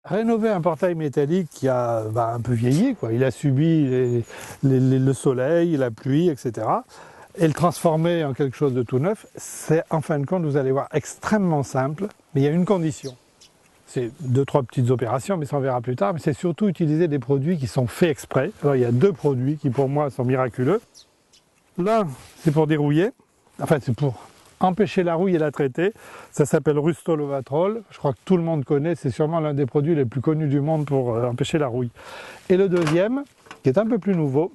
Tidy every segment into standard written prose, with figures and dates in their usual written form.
rénover un portail métallique qui a un peu vieilli, quoi. Il a subi le soleil, la pluie, etc. Et le transformer en quelque chose de tout neuf, c'est en fin de compte, vous allez voir, extrêmement simple, mais il y a une condition. C'est 2-3 petites opérations, mais ça on verra plus tard, mais c'est surtout utiliser des produits qui sont faits exprès. Alors il y a 2 produits qui pour moi sont miraculeux. L'un, c'est pour dérouiller, enfin c'est pour empêcher la rouille et la traiter. Ça s'appelle Rustol Ovatrol. Je crois que tout le monde connaît, c'est sûrement l'un des produits les plus connus du monde pour empêcher la rouille. Et le deuxième, qui est un peu plus nouveau,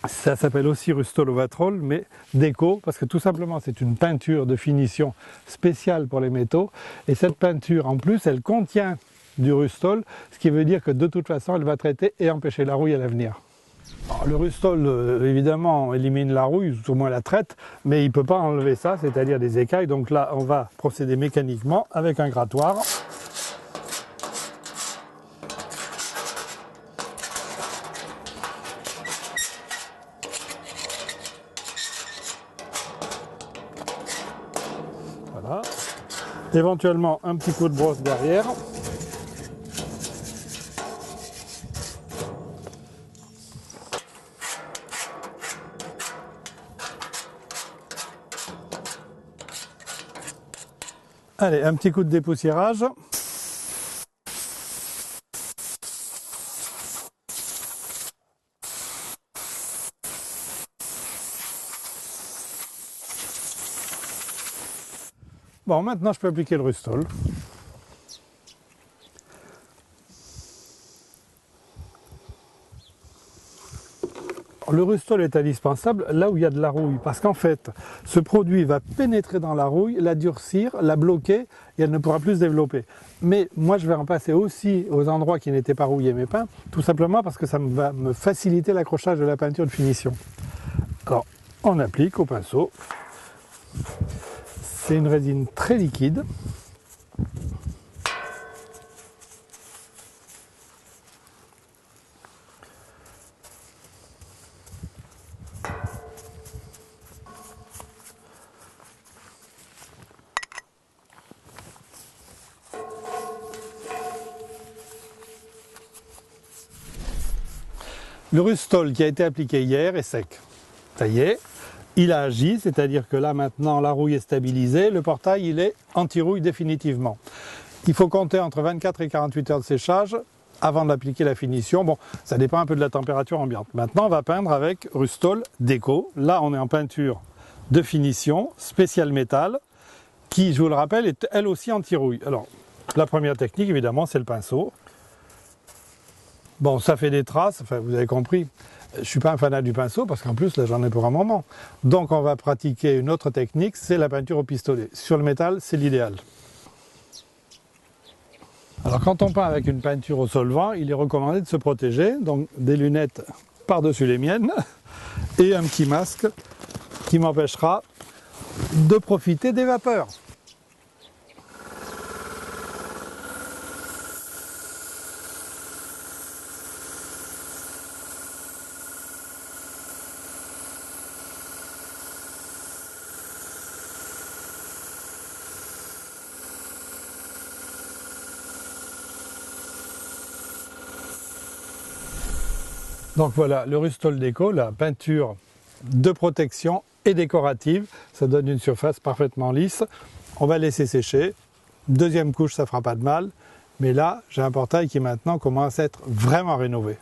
ça s'appelle aussi Rustol Ovatrol, mais déco, parce que tout simplement c'est une peinture de finition spéciale pour les métaux. Et cette peinture, en plus, elle contient du Rustol, ce qui veut dire que de toute façon, elle va traiter et empêcher la rouille à l'avenir. Le Rustol, évidemment, élimine la rouille, ou au moins la traite, mais il ne peut pas enlever ça, c'est-à-dire des écailles. Donc là, on va procéder mécaniquement avec un grattoir. Voilà. Éventuellement, un petit coup de brosse derrière. Allez, un petit coup de dépoussiérage. Bon, maintenant je peux appliquer le Rustol. Le Rustol est indispensable là où il y a de la rouille, parce qu'en fait, ce produit va pénétrer dans la rouille, la durcir, la bloquer, et elle ne pourra plus se développer. Mais moi, je vais en passer aussi aux endroits qui n'étaient pas rouillés mes peints, tout simplement parce que ça va me faciliter l'accrochage de la peinture de finition. Alors, on applique au pinceau. C'est une résine très liquide. Le Rustol qui a été appliqué hier est sec. Ça y est, il a agi, c'est-à-dire que là maintenant la rouille est stabilisée, le portail il est anti-rouille définitivement. Il faut compter entre 24 et 48 heures de séchage avant d'appliquer la finition. Bon, ça dépend un peu de la température ambiante. Maintenant on va peindre avec Rustol Déco. Là on est en peinture de finition, spéciale métal, qui, je vous le rappelle, est elle aussi anti-rouille. Alors, la première technique évidemment c'est le pinceau. Bon, ça fait des traces, enfin vous avez compris, je ne suis pas un fanat du pinceau parce qu'en plus là j'en ai pour un moment. Donc on va pratiquer une autre technique, c'est la peinture au pistolet. Sur le métal, c'est l'idéal. Alors quand on peint avec une peinture au solvant, il est recommandé de se protéger, donc des lunettes par-dessus les miennes et un petit masque qui m'empêchera de profiter des vapeurs. Donc voilà, le Rustol Déco, la peinture de protection et décorative, ça donne une surface parfaitement lisse. On va laisser sécher. Deuxième couche, ça fera pas de mal. Mais là, j'ai un portail qui maintenant commence à être vraiment rénové.